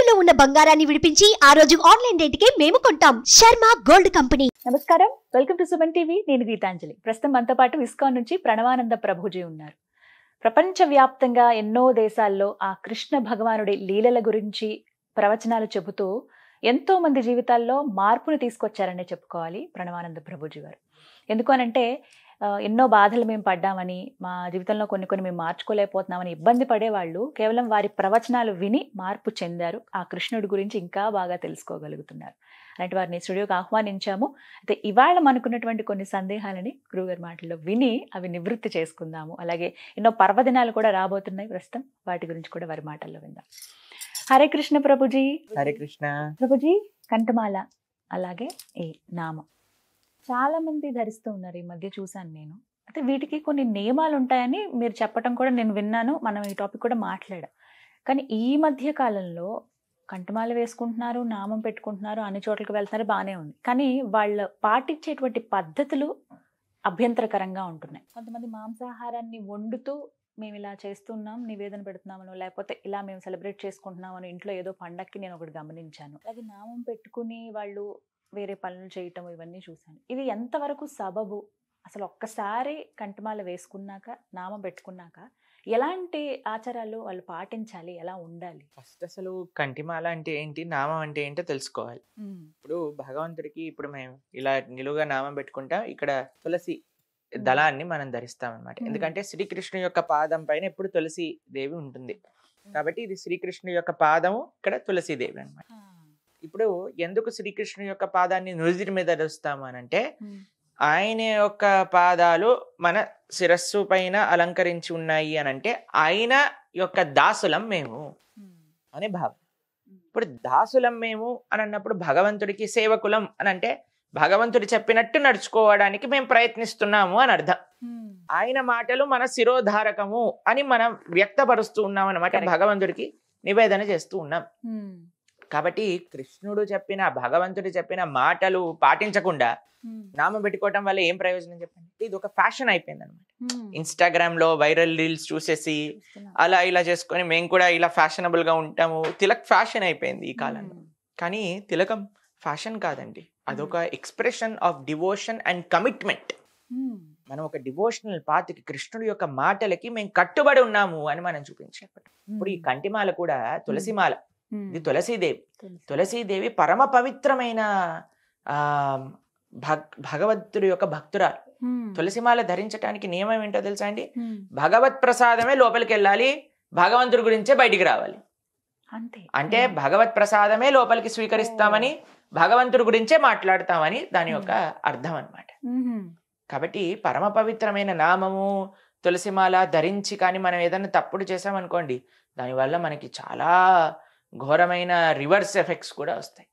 తాకట్టులో ఉన్న బంగారాన్ని విడిపించి ఆ రోజు ఆన్లైన్ రేటుకే మేము కొంటాం. Sharma gold company. నమస్కారం, వెల్కమ్ టు సుమన్ టీవీ. నేను గీతాంజలి. ప్రస్తుతం మనతో పాటు ఇస్కాన్ నుంచి ప్రణవానంద ప్రభుజీ ఉన్నారు. ప్రపంచవ్యాప్తంగా ఎన్నో దేశాల్లో ఆ కృష్ణ భగవానుడి లీలల గురించి ప్రవచనాలు చెబుతూ ఎంతో మంది జీవితాల్లో మార్పును తీసుకొచ్చారనే చెప్పుకోవాలి ప్రణవానంద ప్రభుజీ గారు. ఎందుకు అనంటే ఎన్నో బాధలు మేము పడ్డామని, మా జీవితంలో కొన్ని మేము మార్చుకోలేకపోతున్నామని ఇబ్బంది పడేవాళ్ళు కేవలం వారి ప్రవచనాలు విని మార్పు చెందారు. ఆ కృష్ణుడి గురించి ఇంకా బాగా తెలుసుకోగలుగుతున్నారు. అలాంటి వారిని స్టూడియోకి ఆహ్వానించాము. అయితే ఇవాళ మనకున్నటువంటి కొన్ని సందేహాలని గురువుగారి మాటల్లో విని అవి నివృత్తి చేసుకుందాము. అలాగే ఎన్నో పర్వదినాలు కూడా రాబోతున్నాయి ప్రస్తుతం, వాటి గురించి కూడా వారి మాటల్లో విందాం. హరే కృష్ణ ప్రభుజీ. హరే కృష్ణ ప్రభుజీ. కంఠమాల అలాగే ఈ నామం చాలా మంది ధరిస్తూ ఉన్నారు. ఈ మధ్య చూశాను నేను. అయితే వీటికి కొన్ని నియమాలు ఉంటాయని మీరు చెప్పటం కూడా నేను విన్నాను. మనం ఈ టాపిక్ కూడా మాట్లాడాం. కానీ ఈ మధ్య కాలంలో కంఠమాల వేసుకుంటున్నారు, నామం పెట్టుకుంటున్నారు, అన్ని చోట్లకి వెళ్తున్నారు, బాగానే ఉంది. కానీ వాళ్ళు పాటించేటువంటి పద్ధతులు అభ్యంతరకరంగా ఉంటున్నాయి. కొంతమంది మాంసాహారాన్ని వండుతూ మేము ఇలా చేస్తున్నాం, నివేదన పెడుతున్నామనో, లేకపోతే ఇలా మేము సెలబ్రేట్ చేసుకుంటున్నామని ఇంట్లో ఏదో పండక్కి నేను ఒకటి గమనించాను. అలాగే నామం పెట్టుకుని వాళ్ళు వేరే పనులు చేయటం ఇవన్నీ చూశాను. ఇది ఎంతవరకు సబబు? అసలు ఒక్కసారి కంఠమాల వేసుకున్నాక, నామం పెట్టుకున్నాక ఎలాంటి ఆచారాలు వాళ్ళు పాటించాలి, ఎలా ఉండాలి? ఫస్ట్ అసలు కంఠిమాల అంటే ఏంటి, నామం అంటే ఏంటో తెలుసుకోవాలి. ఇప్పుడు భగవంతుడికి ఇప్పుడు మేము ఇలా నిలువుగా నామం పెట్టుకుంటాం, ఇక్కడ తులసి దళాన్ని మనం ధరిస్తాం అనమాట. ఎందుకంటే శ్రీకృష్ణుని యొక్క పాదం పైన ఎప్పుడు తులసి దేవి ఉంటుంది కాబట్టి ఇది శ్రీకృష్ణుని యొక్క పాదము, ఇక్కడ తులసీదేవి అనమాట. ఇప్పుడు ఎందుకు శ్రీకృష్ణుని యొక్క పాదాన్ని నుదిటి మీద ధరిస్తాము అని అంటే, ఆయన యొక్క పాదాలు మన శిరస్సు పైన అలంకరించి ఉన్నాయి అని అంటే ఆయన యొక్క దాసులం మేము అనే భావం. ఇప్పుడు దాసులం మేము అని అన్నప్పుడు భగవంతుడికి సేవకులం అని అంటే భగవంతుడు చెప్పినట్టు నడుచుకోవడానికి మేము ప్రయత్నిస్తున్నాము అని అర్థం. ఆయన మాటలు మన శిరోధారకము అని మనం వ్యక్తపరుస్తూ ఉన్నాం అన్నమాట. భగవంతుడికి నివేదన చేస్తూ ఉన్నాం. కాబట్టి కృష్ణుడు చెప్పిన, భగవంతుడు చెప్పిన మాటలు పాటించకుండా నామం పెట్టుకోవటం వల్ల ఏం ప్రయోజనం చెప్పండి? ఇది ఒక ఫ్యాషన్ అయిపోయింది అనమాట. ఇన్స్టాగ్రామ్ లో వైరల్ రీల్స్ చూసేసి అలా ఇలా చేసుకొని మేము కూడా ఇలా ఫ్యాషనబుల్ గా ఉంటాము. తిలక్ ఫ్యాషన్ అయిపోయింది ఈ కాలంలో. కానీ తిలకం ఫ్యాషన్ కాదండి, అదొక expression of devotion and commitment. మనం ఒక డివోషనల్ పాత్కి, కృష్ణుడి యొక్క మాటలకి మేము కట్టుబడి ఉన్నాము అని మనం చూపించాం. ఇప్పుడు ఈ కంఠిమాల కూడా తులసిమాల, ఇది తులసీదేవి. తులసీదేవి పరమ పవిత్రమైన భగవంతుడి యొక్క భక్తురాలు. తులసిమాల ధరించడానికి నియమం ఏంటో తెలుసా అండి? భగవత్ ప్రసాదమే లోపలికి వెళ్ళాలి, భగవంతుడి గురించే బయటికి రావాలి. అంటే భగవత్ ప్రసాదమే లోపలికి స్వీకరిస్తామని, భగవంతుడి గురించే మాట్లాడతామని దాని యొక్క అర్థం అన్నమాట. కాబట్టి పరమ పవిత్రమైన నామము తులసిమాల ధరించి కానీ మనం ఏదైనా తప్పుడు చేసామనుకోండి, దానివల్ల మనకి చాలా ఘోరమైన రివర్స్ ఎఫెక్ట్స్ కూడా వస్తాయి.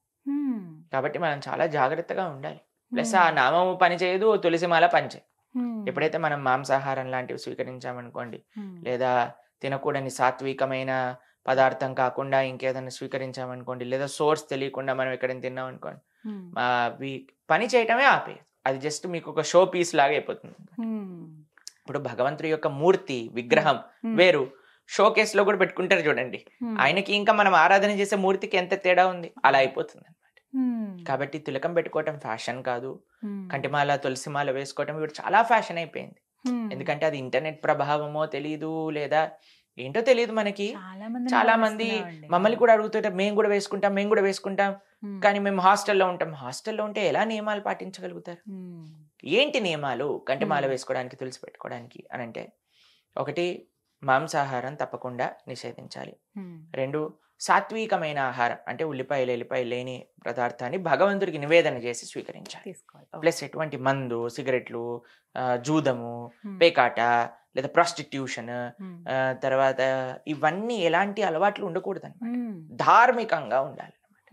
కాబట్టి మనం చాలా జాగ్రత్తగా ఉండాలి. ప్లస్ ఆ నామము పనిచేయదు, తులసిమాల పనిచేయదు. ఎప్పుడైతే మనం మాంసాహారం లాంటివి స్వీకరించామనుకోండి, లేదా తినకూడని సాత్వికమైన పదార్థం కాకుండా ఇంకేదైనా స్వీకరించామనుకోండి, లేదా సోర్స్ తెలియకుండా మనం ఎక్కడైనా తిన్నాం అనుకోండి, పని చేయటమే ఆపేయదు. అది జస్ట్ మీకు ఒక షో పీస్ లాగా అయిపోతుంది. ఇప్పుడు భగవంతుడి యొక్క మూర్తి, విగ్రహం వేరు, షో కేస్ లో కూడా పెట్టుకుంటారు చూడండి, ఆయనకి ఇంకా మనం ఆరాధన చేసే మూర్తికి ఎంత తేడా ఉంది, అలా అయిపోతుంది అనమాట. కాబట్టి తిలకం పెట్టుకోవటం ఫ్యాషన్ కాదు, కంఠిమాల తులసిమాల వేసుకోవటం ఇప్పుడు చాలా ఫ్యాషన్ అయిపోయింది. ఎందుకంటే అది ఇంటర్నెట్ ప్రభావమో తెలియదు, లేదా ఏంటో తెలియదు మనకి. చాలా మంది మమ్మల్ని కూడా అడుగుతుంటారు, మేము కూడా వేసుకుంటాం, కానీ మేము హాస్టల్లో ఉంటాం. హాస్టల్లో ఉంటే ఎలా నియమాలు పాటించగలుగుతారు? ఏంటి నియమాలు కంఠిమాల వేసుకోవడానికి, తులసి పెట్టుకోవడానికి అని అంటే, ఒకటి మాంసాహారం తప్పకుండా నిషేధించాలి. 2 సాత్వికమైన ఆహారం అంటే ఉల్లిపాయలు లేని పదార్థాన్ని భగవంతుడికి నివేదన చేసి స్వీకరించాలి. ప్లస్ ఎటువంటి మందు, సిగరెట్లు, జూదము, పేకాట లేదా ప్రాస్టిట్యూషన్, తర్వాత ఇవన్నీ ఎలాంటి అలవాట్లు ఉండకూడదు అన్నమాట. ధార్మికంగా ఉండాలి అన్నమాట.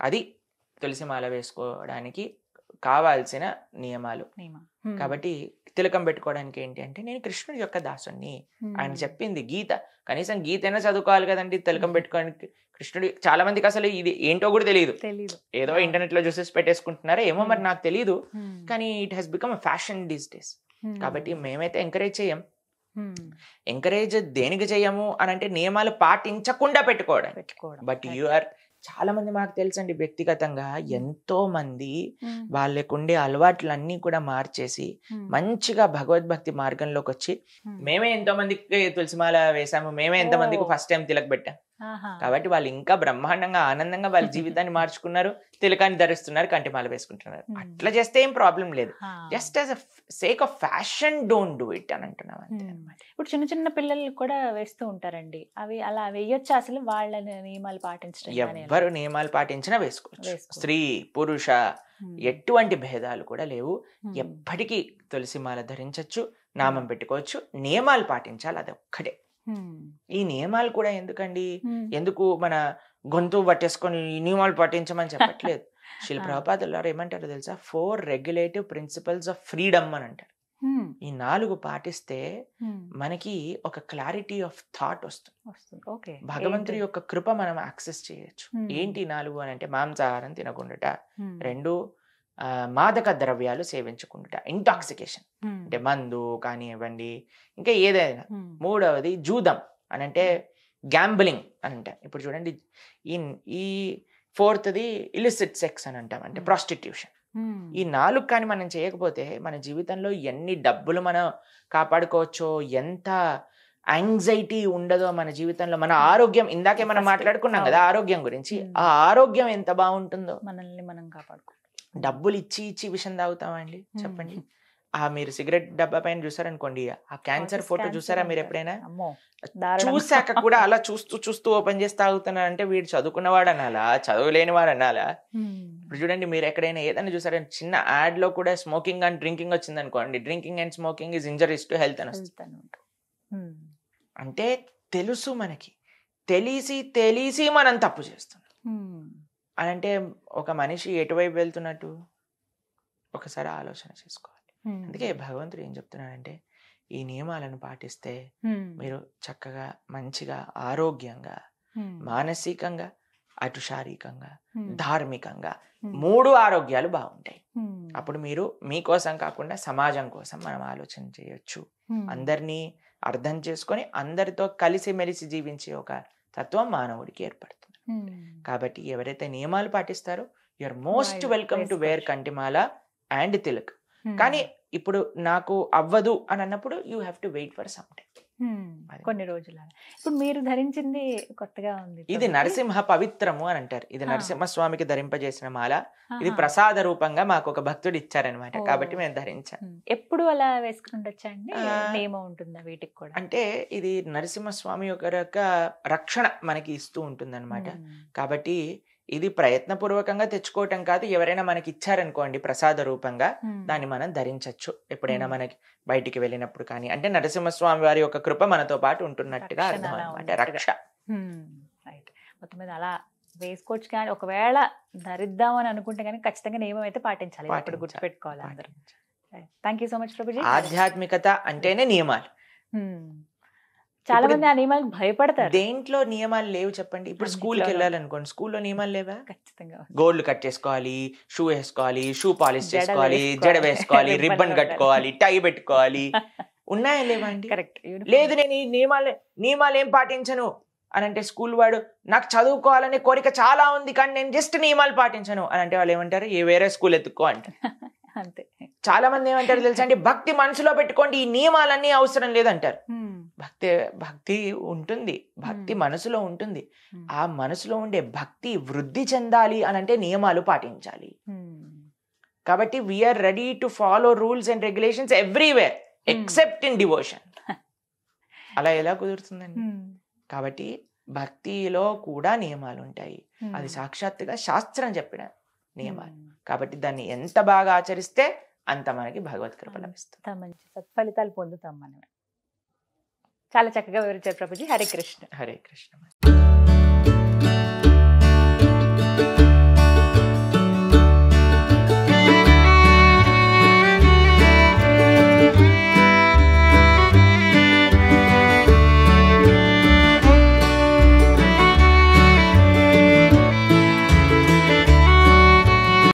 అది తులసిమాల వేసుకోవడానికి కావాల్సిన నియమాలు. కాబట్టి తిలకం పెట్టుకోవడానికి ఏంటి అంటే, నేను కృష్ణుడి యొక్క దాసుని, ఆయన చెప్పింది గీత, కనీసం గీత అయినా చదువుకోవాలి కదండి తిలకం పెట్టుకోవడానికి. కృష్ణుడి చాలా మందికి అసలు ఇది ఏంటో కూడా తెలియదు, ఏదో ఇంటర్నెట్ లో చూసేసి పెట్టేసుకుంటున్నారా ఏమో మరి నాకు తెలియదు. కానీ it has become fashion these days. కాబట్టి మేమైతే ఎంకరేజ్ చేయం, ఎంకరేజ్ దేనికి చేయము అని అంటే నియమాలు పాటించకుండా పెట్టుకోవడం. బట్ యు ఆర్ చాలా మంది మాకు తెలుసండి వ్యక్తిగతంగా ఎంతో మంది వాళ్ళకుండే అలవాట్లన్నీ కూడా మార్చేసి మంచిగా భగవద్భక్తి మార్గంలోకి వచ్చి మేమే ఎంతో మందికి తులసిమాల వేసాము, మేమే ఎంతో మందికి ఫస్ట్ టైం తిలక్ పెట్టాం. కాబట్టి వాళ్ళు ఇంకా బ్రహ్మాండంగా ఆనందంగా వాళ్ళ జీవితాన్ని మార్చుకున్నారు, తిలకాన్ని ధరిస్తున్నారు, కంటిమాల వేసుకుంటున్నారు. అట్లా చేస్తే ఏం ప్రాబ్లం లేదు. Just as a sake of fashion don't do it అని అంటున్నాం అంతే అన్నమాట. ఇప్పుడు చిన్న చిన్న పిల్లలు కూడా వేస్తూ ఉంటారండి, అవి అలా వేయొచ్చు అసలు? వాళ్ళ నియమాలు పాటించడం ఎవ్వరు నియమాలు పాటించినా వేసుకోవచ్చు. స్త్రీ పురుష ఎటువంటి భేదాలు కూడా లేవు. ఎప్పటికీ తులసిమాల ధరించవచ్చు, నామం పెట్టుకోవచ్చు. నియమాలు పాటించాలి, అది ఒక్కటే. ఈ నియమాలు కూడా ఎందుకండి, ఎందుకు మన గొంతు పట్టేసుకొని ఈ నియమాలు పాటించమని చెప్పట్లేదు. శిల ప్రభుపాదుల వారు ఏమంటారు తెలుసా? 4 రెగ్యులేటివ్ ప్రిన్సిపల్స్ ఆఫ్ ఫ్రీడమ్ అని అంటారు. ఈ 4 పాటిస్తే మనకి ఒక క్లారిటీ ఆఫ్ థాట్ వస్తుంది. భగవంతుడి యొక్క కృప మనం యాక్సెస్ చేయొచ్చు. ఏంటి 4 అని అంటే? మాంసాహారం తినకుండా, 2 మాదక ద్రవ్యాలు సేవించకుండా, ఇంటాక్సికేషన్ అంటే మందు కానివ్వండి, ఇంకా ఏదైనా. 3వది జూదం అని అంటే గ్యాంబ్లింగ్ అని అంటాం. ఇప్పుడు చూడండి, ఈ 4థది ఇలిసిట్ సెక్స్ అని అంటాం, అంటే ప్రాస్టిట్యూషన్. ఈ 4 కానీ మనం చేయకపోతే మన జీవితంలో ఎన్ని డబ్బులు మనం కాపాడుకోవచ్చో, ఎంత యాంగ్జైటీ ఉండదో మన జీవితంలో. మన ఆరోగ్యం, ఇందాకే మనం మాట్లాడుకున్నాం కదా ఆరోగ్యం గురించి, ఆ ఆరోగ్యం ఎంత బాగుంటుందో. మనల్ని మనం కాపాడుకో. డబ్బులు ఇచ్చి విషం తాగుతామండి చెప్పండి. మీరు సిగరెట్ డబ్బా పైన చూసారనుకోండి, ఆ క్యాన్సర్ ఫోటో చూసారా మీరు ఎప్పుడైనా? చూసాక కూడా అలా చూస్తూ ఓపెన్ చేసి తాగుతున్నారంటే వీడు చదువుకున్నవాడు అనాలా, చదువులేని వాడు అనాలా? ఇప్పుడు చూడండి, మీరు ఎక్కడైనా ఏదైనా చూసారా, చిన్న యాడ్ లో కూడా స్మోకింగ్ అండ్ డ్రింకింగ్ వచ్చింది అనుకోండి, drinking and smoking is injuries to health అని వస్తుంది. అంటే తెలుసు మనకి, తెలిసి మనం తప్పు చేస్తున్నాం అని అంటే ఒక మనిషి ఎటువైపు వెళ్తున్నట్టు ఒకసారి ఆలోచన చేసుకోవాలి. అందుకే భగవంతుడు ఏం చెప్తున్నాడంటే, ఈ నియమాలను పాటిస్తే మీరు చక్కగా మంచిగా ఆరోగ్యంగా, మానసికంగా, అటు శారీరకంగా, ధార్మికంగా 3 ఆరోగ్యాలు బాగుంటాయి. అప్పుడు మీరు మీకోసం కాకుండా సమాజం కోసం మనం ఆలోచన చేయొచ్చు. అందరినీ అర్థం చేసుకొని అందరితో కలిసిమెలిసి జీవించే ఒక తత్వం మానవుడికి ఏర్పడుతుంది. కాబట్టి ఎవరైతే నియమాలు పాటిస్తారో you are most welcome to wear kanthimala and tilak. కానీ ఇప్పుడు నాకు అవ్వదు అని అన్నప్పుడు you have to wait for some time, కొన్ని రోజులు. ఇప్పుడు మీరు ధరించింది కొత్తగా ఉంది, ఇది నరసింహ పవిత్రము అని అంటారు. ఇది నరసింహస్వామికి ధరింపజేసిన మాల. ఇది ప్రసాద రూపంగా మాకు ఒక భక్తుడు ఇచ్చారనమాట, కాబట్టి మేము ధరించాను. ఎప్పుడు అలా వేసుకుంటొచ్చా అండి? నియమం ఉంటుందా వీటికి కూడా? అంటే ఇది నరసింహస్వామి యొక్క రక్షణ మనకి ఇస్తూ ఉంటుంది అనమాట. కాబట్టి ఇది ప్రయత్నపూర్వకంగా తెచ్చుకోవటం కాదు. ఎవరైనా మనకి ఇచ్చారనుకోండి ప్రసాద రూపంగా, దాన్ని మనం ధరించవచ్చు ఎప్పుడైనా మనకి బయటికి వెళ్ళినప్పుడు. కానీ అంటే నరసింహస్వామి వారి యొక్క కృప మనతో పాటు ఉంటున్నట్టుగా అర్థం అనమాట, రక్ష. మొత్తం మీద అలా వేసుకోవచ్చు. కానీ ఒకవేళ ధరిద్దాం అని అనుకుంటే కానీ ఖచ్చితంగా నియమం అయితే పాటించాలి, ఇప్పుడు గుర్తుపెట్టుకోవాలి అందరూ. Thank you so much Prabhuji. ఆధ్యాత్మికత అంటేనే నియమాలు. చాలా మంది ఆ నియమాలకు భయపడతారు. దేంట్లో నియమాలు లేవు చెప్పండి? ఇప్పుడు స్కూల్కి వెళ్ళాలనుకోండి, స్కూల్లో నియమాలు లేవా? ఖచ్చితంగా గోల్డ్ కట్ చేసుకోవాలి, షూ వేసుకోవాలి, షూ పాలిష్ చేసుకోవాలి, జడ వేసుకోవాలి, రిబ్బన్ కట్టుకోవాలి, టై పెట్టుకోవాలి. ఉన్నాయా లేవా అండి? కరెక్ట్. లేదు నేను ఈ నియమాలు ఏం పాటించను అని అంటే, స్కూల్ వాడు నాకు చదువుకోవాలనే కోరిక చాలా ఉంది కానీ నేను జస్ట్ నియమాలు పాటించను అని అంటే వాళ్ళు ఏమంటారు? ఏ వేరే స్కూల్ ఎత్తుక్కో అంటారు. అంతే. చాలా మంది ఏమంటారు తెలుసా అండి? భక్తి మనసులో పెట్టుకోండి, ఈ నియమాలన్నీ అవసరం లేదంటారు. భక్తి ఉంటుంది, భక్తి మనసులో ఉంటుంది. ఆ మనసులో ఉండే భక్తి వృద్ధి చెందాలి అని అంటే నియమాలు పాటించాలి. కాబట్టి we're ready to follow rules and regulations everywhere except in devotion. అలా ఎలా కుదురుతుందండి? కాబట్టి భక్తిలో కూడా నియమాలు ఉంటాయి. అది సాక్షాత్తుగా శాస్త్రం చెప్పిన నియమాలు. కాబట్టి దాన్ని ఎంత బాగా ఆచరిస్తే అంత మనకి భగవత్ కృప లభిస్తుంది, మంచి సత్ఫలితాలు పొందుతాం మనం. చాలా చక్కగా వివరించారు ప్రభుజీ. హరే కృష్ణ. హరే కృష్ణ.